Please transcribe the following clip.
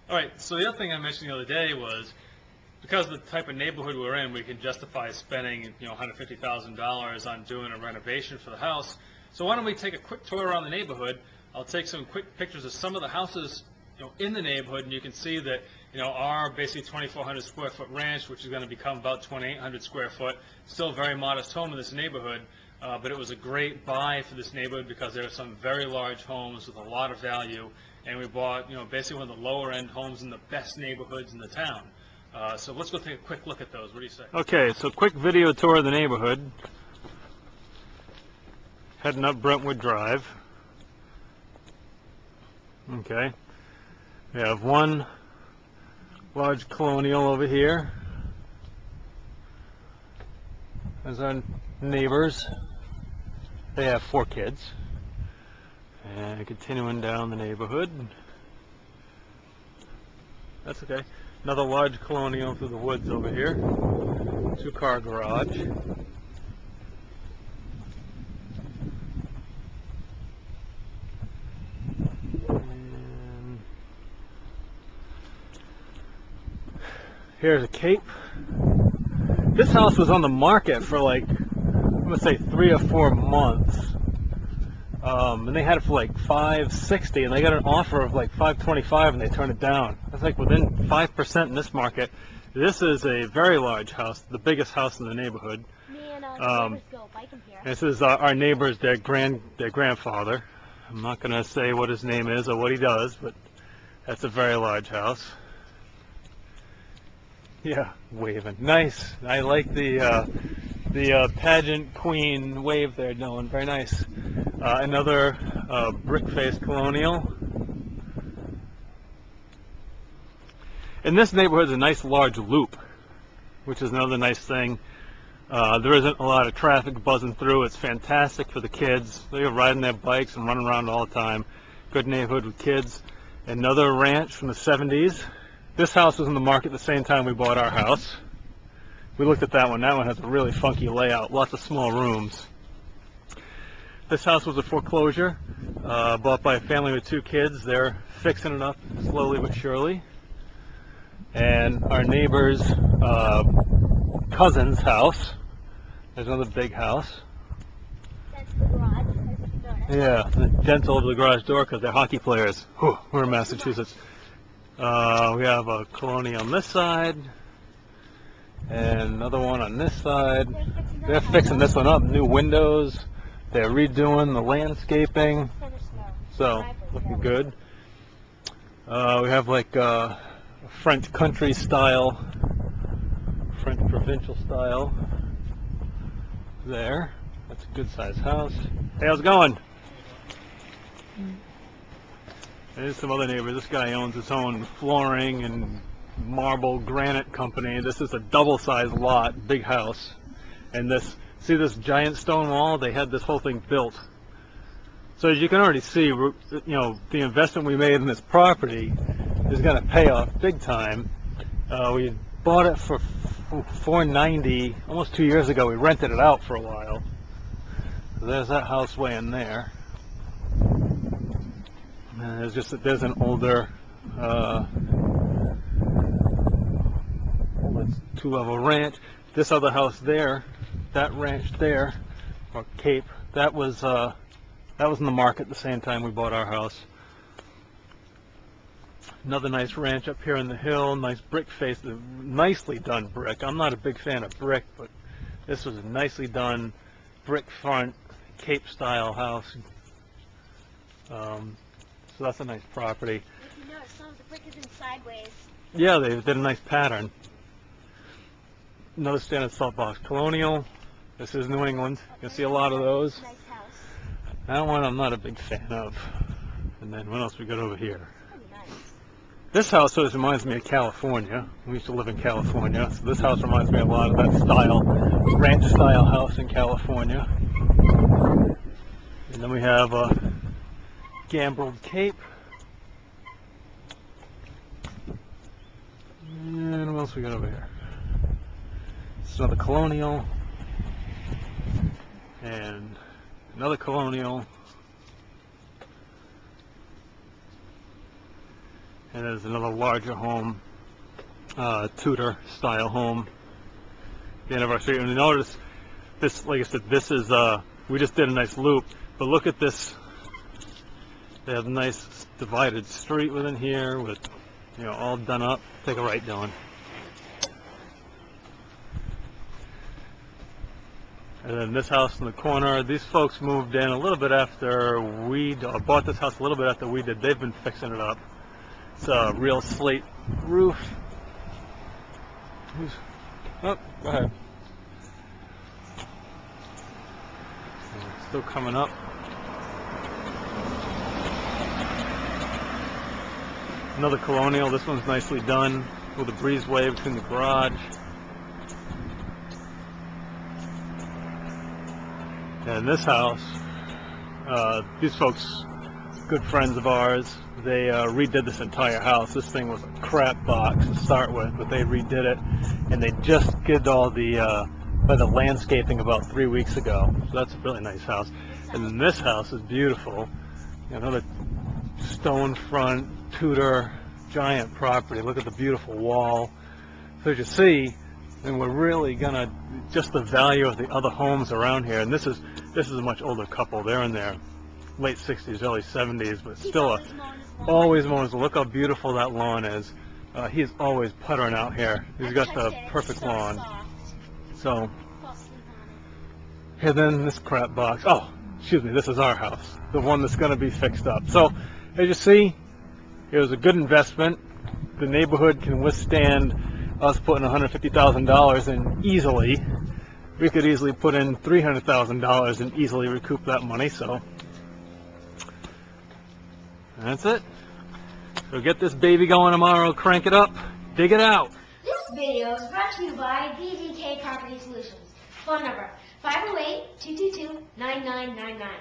All right, so the other thing I mentioned the other day was because of the type of neighborhood we're in, we can justify spending $150,000 on doing a renovation for the house. So why don't we take a quick tour around the neighborhood? I'll take some quick pictures of some of the houses in the neighborhood, and you can see that our basically 2,400 square foot ranch, which is going to become about 2,800 square foot, still a very modest home in this neighborhood, but it was a great buy for this neighborhood because there are some very large homes with a lot of value, and we bought basically one of the lower end homes in the best neighborhoods in the town. So let's go take a quick look at those. What do you say? Okay, so quick video tour of the neighborhood. Heading up Brentwood Drive. Okay. We have one large colonial over here. There's our neighbors. They have 4 kids. And continuing down the neighborhood. That's okay. Another large colonial through the woods over here. 2-car garage. And here's a cape. This house was on the market for like, I'm gonna say 3 or 4 months. And they had it for like $560, and they got an offer of like $525, and they turned it down. That's like within 5% in this market. This is a very large house, the biggest house in the neighborhood. Me and neighbors go biking here. This is our neighbor's their grandfather. I'm not going to say what his name is or what he does, but that's a very large house. Yeah, waving. Nice. I like the pageant queen wave they're doing. Very nice. Another brick-faced colonial. In this neighborhood is a nice large loop, which is another nice thing. There isn't a lot of traffic buzzing through. It's fantastic for the kids. They're riding their bikes and running around all the time. Good neighborhood with kids. Another ranch from the 70s. This house was in the market the same time we bought our house. We looked at that one. That one has a really funky layout, lots of small rooms. This house was a foreclosure, bought by a family with 2 kids. They're fixing it up slowly but surely. And our neighbor's cousin's house. There's another big house. That's the garage. Yeah, the dent over the garage door because they're hockey players. Whew, we're in Massachusetts. We have a colonial on this side. And another one on this side. They're fixing this one up. New windows. They're redoing the landscaping. So, looking good. We have like a French country style, French provincial style there. That's a good sized house. Hey, how's it going? There's some other neighbors. This guy owns his own flooring and marble granite company. This is a double-sized lot, big house. And see this giant stone wall? They had this whole thing built. So as you can already see, the investment we made in this property is going to pay off big time. We bought it for $490 almost 2 years ago. We rented it out for a while. So there's that house way in there. And there's an older 2-level ranch. This other house there, that ranch there, or cape, that was in the market at the same time we bought our house. Another nice ranch up here in the hill, nice brick face, nicely done brick. I'm not a big fan of brick, but this was a nicely done brick front, cape style house. So that's a nice property. If you notice, some of the brick is in sideways. Yeah, they did a nice pattern. Another standard salt box colonial. This is New England. You can see a lot of those. Nice house. That one I'm not a big fan of. And then what else we got over here? Pretty nice. This house always reminds me of California. We used to live in California, so this house reminds me a lot of that style, ranch style house in California. And then we have a gambreled cape. And what else we got over here? It's another colonial. And another colonial. And there's another larger home, Tudor style home at the end of our street. And you notice this, like I said, this is we just did a nice loop, but look at this. They have a nice divided street within here with, you know, all done up. Take a right, Dylan. And then this house in the corner, these folks moved in a little bit after bought this house a little bit after we did. They've been fixing it up. It's a real slate roof. Oh, go ahead. Still coming up. Another colonial. This one's nicely done with a breezeway between the garage. And this house, these folks, good friends of ours, they redid this entire house. This thing was a crap box to start with, but they redid it, and they just did all the landscaping about 3 weeks ago. So that's a really nice house. And then this house is beautiful. Another stone front, Tudor, giant property. Look at the beautiful wall. So as you see, and we're really gonna, just the value of the other homes around here, and this is a much older couple. They're in their late 60s, early 70s, but still always mowing. Look how beautiful that lawn is. He's always puttering out here. He's got the perfect lawn. So, and then this crap box. Oh, excuse me, this is our house, the one that's going to be fixed up. So, as you see, it was a good investment. The neighborhood can withstand us putting $150,000 in easily. We could easily put in $300,000 and easily recoup that money. So, that's it. So get this baby going tomorrow, crank it up, dig it out. This video is brought to you by BDK Property Solutions. Phone number 508-222-9999.